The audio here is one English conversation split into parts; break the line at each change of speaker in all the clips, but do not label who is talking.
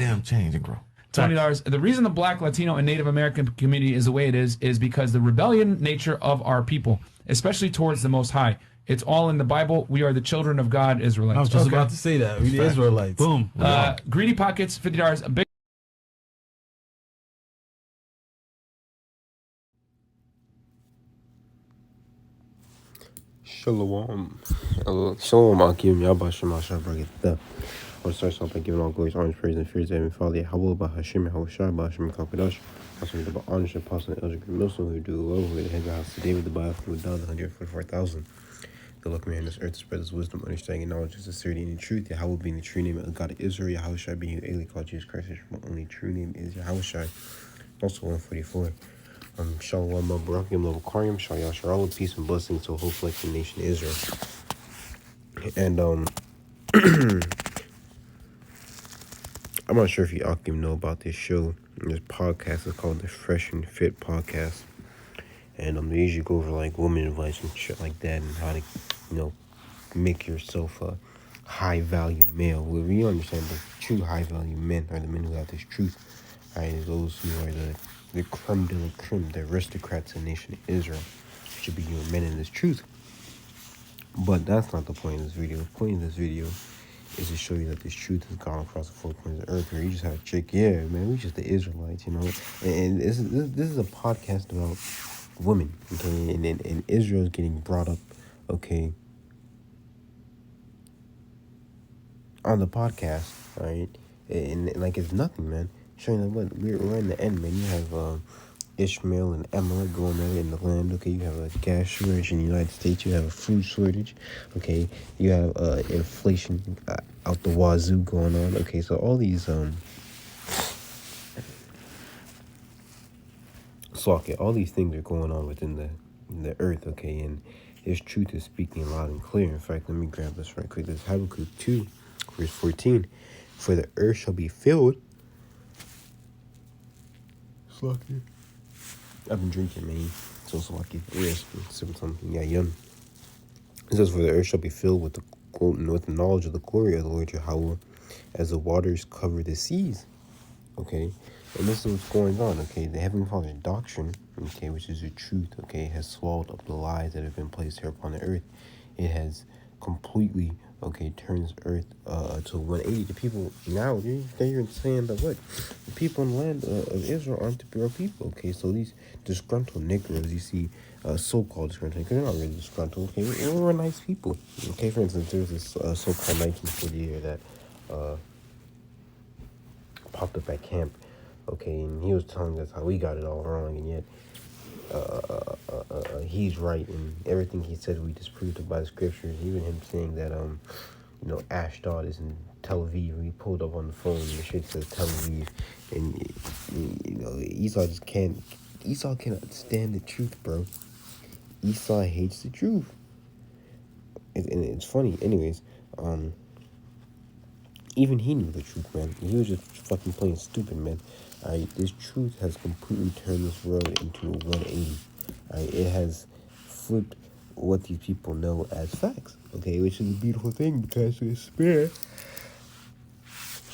goddamn change and grow.
$20. The reason the Black, Latino, and Native American community is the way it is because the rebellion nature of our people, especially towards the Most High. It's all in the Bible. We are the children of God, Israelites.
I was just about to say that. We the Israelites.
Boom.
Greedy Pockets, $50. A big.
Shalom. Shalom, Akim. Yabashim, Ashabra. I want to start off by giving all glories, honor, praise, and fears to Heavenly Father. Yahweh, Bahashim, Yahushua, Bahashim, Kakadash. Also, the honor, apostle, and elder, Muslim, who do the love, who the head of the house of David, the Bible, who would die 144,000. The luck man in this earth to spread his wisdom, understanding, and knowledge, sincerity, and truth. Yahweh being the true name of the God of Israel. Yahushua being the alien called Jesus Christ. His only true name is Yahushua. Also 144. Shalom, Barakim, Level Karim, Shal all peace and blessings to a whole collective nation Israel. And I'm not sure if you Akim know about this show. This podcast is called the Fresh and Fit Podcast. And they usually go over like woman advice and shit like that, and how to, make yourself a high value male. Well, we understand the true high value men are the men who have this truth. Right, those who are the creme de la creme, the aristocrats of the nation of Israel, should be your men in this truth. But that's not the point of this video. The point of this video is to show you that this truth has gone across the four corners of the earth, where you just have a chick, yeah, man, we just the Israelites, And this is a podcast about women, okay, and Israel is getting brought up, okay, on the podcast, right, and like it's nothing, man. Showing that what we're in the end, man. You have Ishmael and Amalek going on in the land. Okay, you have a gas shortage in the United States. You have a food shortage. Okay, you have inflation out the wazoo going on. Okay, so all these all these things are going on within the earth. Okay, and His truth is speaking loud and clear. In fact, let me grab this right quick. This is Habakkuk 2, verse 14. For the earth shall be filled. Lucky. I've been drinking, man. So lucky. Yes, sipping something. Yeah, yum. It says, for the earth shall be filled with the knowledge of the glory of the Lord Yahweh, as the waters cover the seas. Okay, and this is what's going on. Okay, the Heavenly Father's doctrine, okay, which is the truth, okay, has swallowed up the lies that have been placed here upon the earth. It has completely, okay, turns earth to 180. The people now, they're saying that what? The people in the land of Israel aren't the pure people, okay? So these disgruntled Negroes, you see, so-called disgruntled, because they're not really disgruntled, okay? We're nice people, okay? For instance, there's this so-called 1940 year that popped up at camp, okay? And he was telling us how we got it all wrong, and yet he's right, and everything he said we disproved it by the scriptures. Even him saying that Ashdod is in Tel Aviv. We pulled up on the phone and the shit says Tel Aviv, and Esau cannot stand the truth, bro. Esau hates the truth, and it's funny. Anyways, even he knew the truth, man. He was just fucking playing stupid, man. Alright, this truth has completely turned this world into a 180. Alright, it has flipped what these people know as facts. Okay, which is a beautiful thing, because the spirit,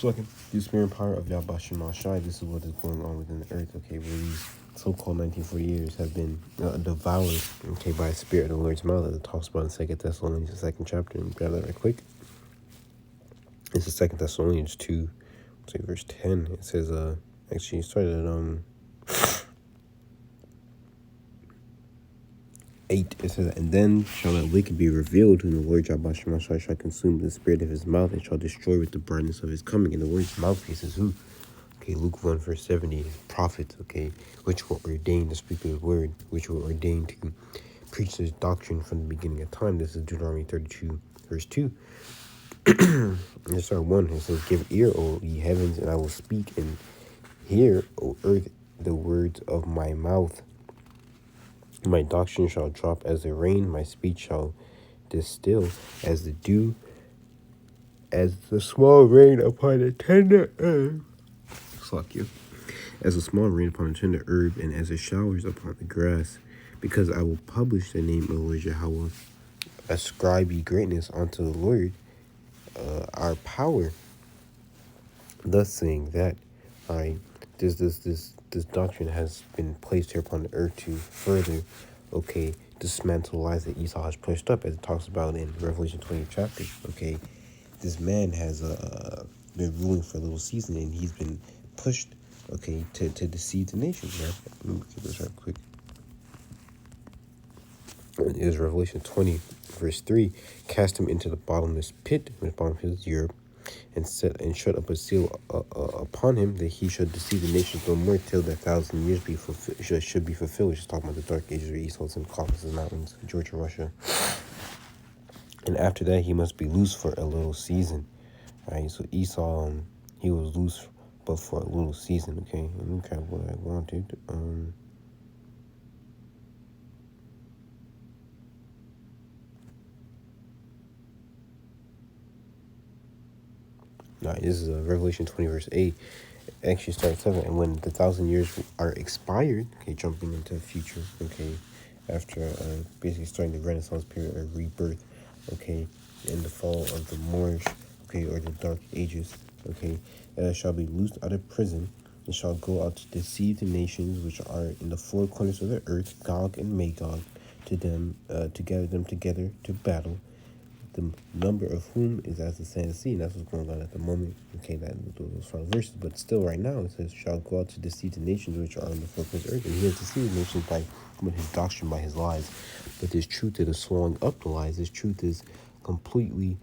the spirit power of Yabashim Al-Shai, this is what is going on within the earth. Okay, where these so-called 1940 years have been devoured, okay, by the spirit of the Lord's mouth, as it talks about in 2 Thessalonians, the 2nd chapter. And grab that right quick. It's the 2 Thessalonians 2, verse 10. It says, actually, it started at 8. It says, and then shall that wicked be revealed, whom the Lord Yahweh shall consume with the spirit of his mouth, and shall destroy with the brightness of his coming. And the Lord's mouthpiece is who? Okay, Luke 1, verse 70, his prophets, okay, which were ordained to speak his word, which were ordained to preach his doctrine from the beginning of time. This is Deuteronomy 32, verse 2. Let's start 1. It says, give ear, O ye heavens, and I will speak, and hear, O earth, the words of my mouth. My doctrine shall drop as the rain, my speech shall distill as the dew, as the small rain upon a tender herb. Fuck you. As a small rain upon a tender herb, and as the showers upon the grass, because I will publish the name of the Lord Yahweh. Ascribe ye greatness unto the Lord, our power. Thus saying that, all right, this doctrine has been placed here upon the earth to further, okay, dismantle lies that Esau has pushed up, as it talks about in Revelation 20 chapter. Okay, this man has been ruling for a little season, and he's been pushed, okay, to deceive the nations, man. Let me get this right quick. It is Revelation 20, verse 3. Cast him into the bottomless pit, which bottom pit is Europe, and shut up a seal upon him, that he should deceive the nations no more till the 1,000 years be should be fulfilled. Which is talking about the Dark Ages where Esau's in Caucasus Mountains, Georgia, Russia. And after that, he must be loose for a little season. All right, so Esau, he was loose, but for a little season. Okay, let me grab what I wanted. Now, this is Revelation 20, verse 8. Actually, starts 7. And when the 1,000 years are expired, okay, jumping into the future, okay, after basically starting the Renaissance period or rebirth, okay, in the fall of the Moorish, okay, or the Dark Ages, okay, shall be loosed out of prison and shall go out to deceive the nations which are in the four corners of the earth, Gog and Magog, to gather them together to battle, the number of whom is as the sand of the sea, and that's what's going on at the moment. Okay, that those final verses, but still, right now it says, "Shall go out to deceive the nations which are on the four corners of the earth," and he has deceived the nations by his doctrine, by his lies. But this truth that is swallowing up the lies, this truth is completely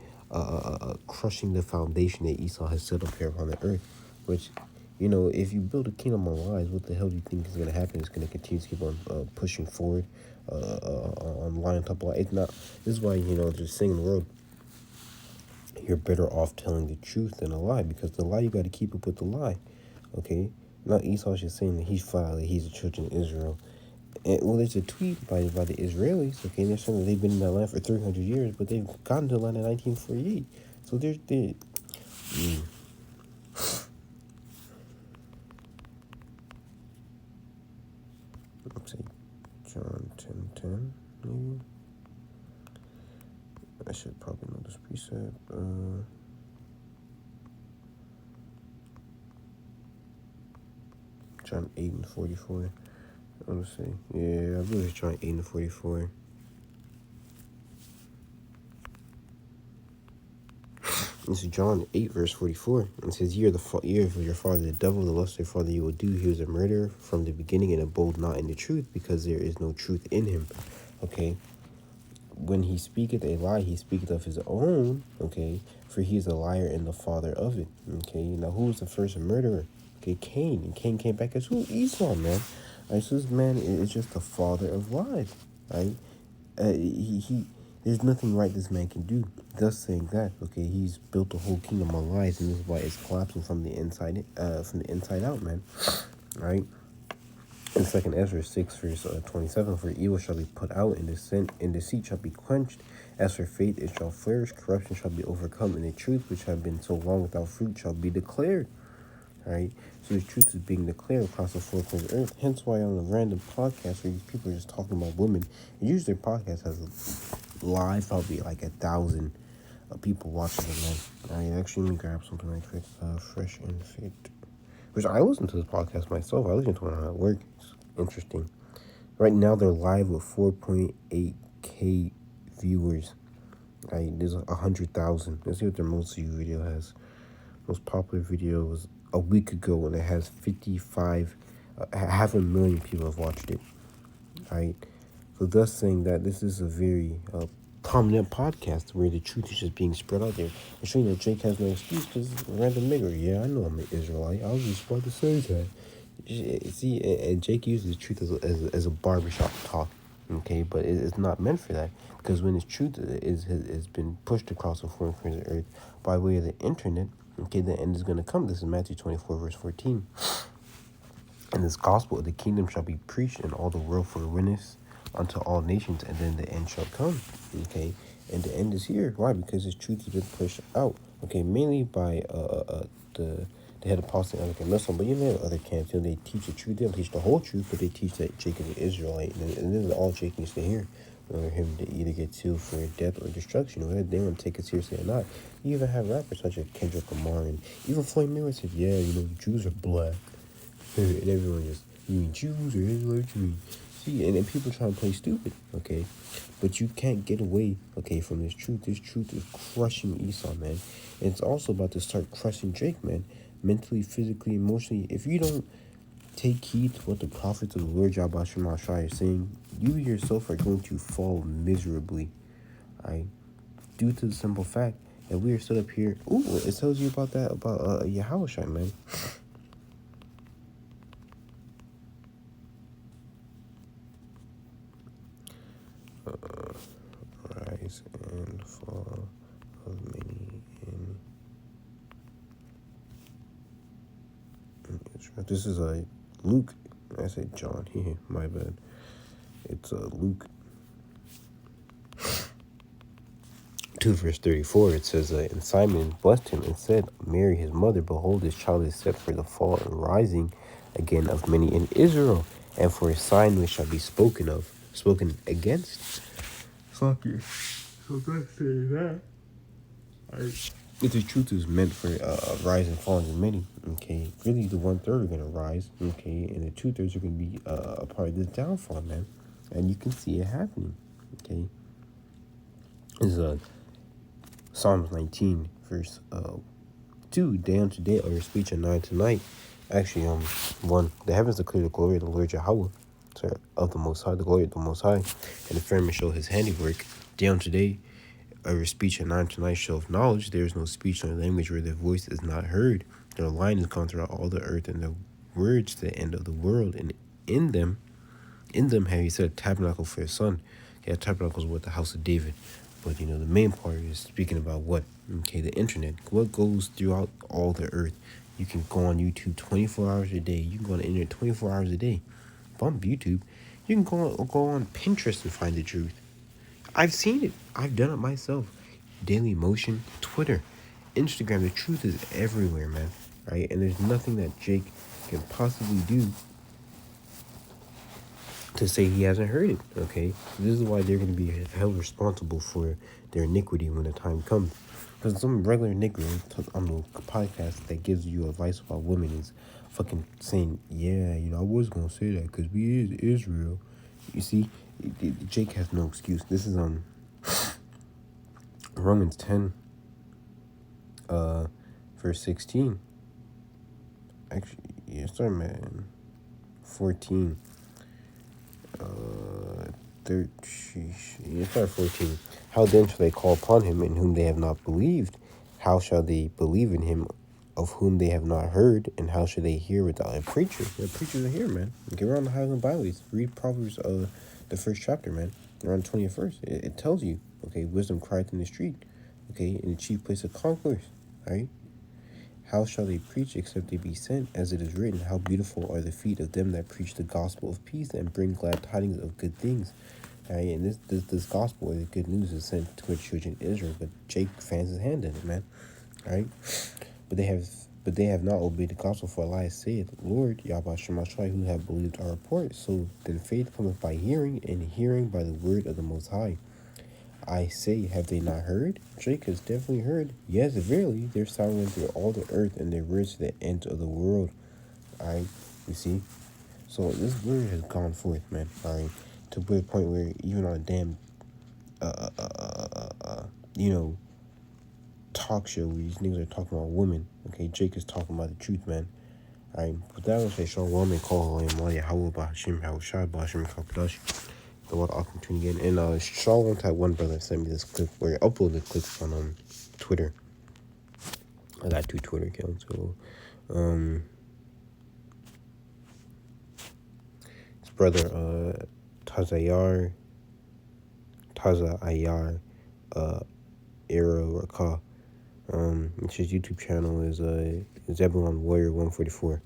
crushing the foundation that Esau has set up here upon the earth. Which, you know, if you build a kingdom on lies, what the hell do you think is going to happen? It's going to continue to keep on pushing forward on lie on top of lie. It's not. This is why, you know, just saying in the world, you're better off telling the truth than a lie, because the lie, you got to keep up with the lie. Okay, not Esau's just saying that he's flat, that he's the children of Israel. And, well, there's a tweet by the Israelis. Okay, and they're saying that they've been in that land for 300 years, but they've gotten to the land in 1948. So they're let's see, John 10:10, maybe. I should probably know this precept. John 8:44. Let's see. Yeah, I believe it's John 8:44. This is John 8, verse 44. It says, "Ye are of your father the devil, the lust of your father you will do. He was a murderer from the beginning, and abode not in the truth, because there is no truth in him." Okay. When he speaketh a lie, he speaketh of his own, okay, for he is a liar and the father of it. Okay, now who was the first murderer? Okay, Cain. And Cain came back as who? Esau, man. All right, so this man is just the father of lies. Right? There's nothing right this man can do. Thus saying that, okay, he's built a whole kingdom on lies, and this is why it's collapsing from the inside out, man. Right? In 2 Ezra 6, verse 27, "For evil shall be put out, and deceit shall be quenched. As for faith, it shall flourish. Corruption shall be overcome, and the truth, which have been so long without fruit, shall be declared." All right? So the truth is being declared across the four corners of the earth. Hence why on a random podcast where these people are just talking about women, and usually their podcast has live probably like 1,000 people watching them. All right, actually, let me grab something right quick. Fresh and Fit. Which I listen to this podcast myself. I listen to it when I'm at work. It's interesting. Right now, they're live with 4.8K viewers. Right, there's 100,000. Let's see what their most viewed video has. Most popular video was a week ago, and it has 500,000 people have watched it. Right, so thus saying that this is a very prominent podcast where the truth is just being spread out there. And showing that Jake has no excuse because random nigger. Yeah, I know I'm an Israelite. I was just about to say that. See, and Jake uses the truth as a barbershop talk. Okay, but it's not meant for that, because when his truth has been pushed across the four corners of the earth by way of the internet, okay, the end is going to come. This is Matthew 24, verse 14. "And this gospel of the kingdom shall be preached in all the world for a witness unto all nations, and then the end shall come." Okay, and the end is here. Why? Because his truth has been pushed out. Okay, mainly by the head apostle Anglican Muslim, but you know other camps, they teach the truth. They don't teach the whole truth, but they teach that Jacob is Israelite, and this is all Jake needs to hear. or him to either get sealed for death or destruction, whether they want to take it seriously or not. You even have rappers such as Kendrick Lamar and even Floyd Mayweather said, yeah, Jews are black. And everyone just, you mean Jews or Israelites? You mean, see, and people trying to play stupid, okay? But you can't get away, okay, from this truth. This truth is crushing Esau, man. And it's also about to start crushing Jake, man. Mentally, physically, emotionally. If you don't take heed to what the prophets of the Lord Yahweh Shai are saying, you yourself are going to fall miserably, alright? Due to the simple fact that we are still up here. Ooh, it tells you about that, about Yahushua, man. Rise and fall of many in Israel. This is Luke. I said John here, my bad. It's Luke 2 verse 34. It says, and Simon blessed him and said, Mary his mother, behold, this child is set for the fall and rising again of many in Israel, and for a sign which shall be spoken against. Fuck you. So let's say that. If the truth is meant for rise and falling of many, okay, really the 1/3 are gonna rise, okay, and the 2/3 are gonna be a part of this downfall, man, and you can see it happening, okay. This is Psalms 19 verse 2. Day unto day, or speech, and night to night. Actually, 1. The heavens declare the glory of the Lord Yahweh, of the Most High, the glory of the Most High, and the firmament show His handiwork. Day unto day, or speech, and night to night show of knowledge. There is no speech nor language where their voice is not heard. Their line is gone throughout all the earth, and their words to the end of the world. And in them have He set a tabernacle for His Son. Yeah, tabernacles with the house of David. But, the main part is speaking about what? Okay, the internet. What goes throughout all the earth. You can go on YouTube 24 hours a day. You can go on the internet 24 hours a day. If I'm YouTube, you can go on Pinterest and find the truth. I've seen it. I've done it myself. Daily Motion, Twitter, Instagram. The truth is everywhere, man. Right? And there's nothing that Jake can possibly do to say he hasn't heard it, okay? This is why they're going to be held responsible for their iniquity when the time comes. Because some regular nigger on the podcast that gives you advice about women is fucking saying, yeah, I was going to say that because we is Israel. You see, Jake has no excuse. This is Romans 10, verse 16. Actually, yeah, sorry, man. 14. 14. How then shall they call upon him in whom they have not believed? How shall they believe in him of whom they have not heard? And how shall they hear without a preacher? The preachers are here, man. Get around the Highland Byways. Read Proverbs, the first chapter, man. Around 20th verse. It tells you, okay, wisdom crieth in the street, okay, in the chief place of concourse, all right? How shall they preach except they be sent? As it is written, how beautiful are the feet of them that preach the gospel of peace and bring glad tidings of good things. All right, and this gospel, or the good news, is sent to the children of Israel, but Jake fans his hand in it, man. All right, but they have not obeyed the gospel. For Elias saith, Lord, Yahweh Shemashai, who have believed our report. So then faith cometh by hearing, and hearing by the word of the Most High. I say, have they not heard? Jake has definitely heard. Yes, verily, their sound went through all the earth, and their words to the end of the world. Alright, you see? So this word has gone forth, man. Alright, to the point where even on a damn, talk show where these niggas are talking about women. Okay, Jake is talking about the truth, man. Alright, but that was a shalom and call him Yahweh Bahashim Hawashai Bahashim Kakadash. The water I'll continue again. And shalom to one brother sent me this clip where I uploaded clips on Twitter. I got 2 Twitter accounts. So his brother Taza Ayar Era Raka. His YouTube channel is Zebulon Warrior 144.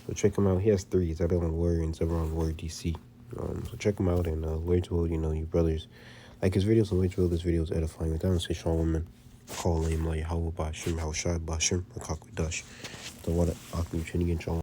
So check him out. He has 3, Zebulon Warrior and Zebulon Warrior DC. So check him out, and Lord's will, you brothers like his videos, and Lord's will, this video is edifying. With that, I'm say shalom, man. Call him Yahweh Bashim Haushai Bashim Rakakudash. The water Akim Chinigin Shalom.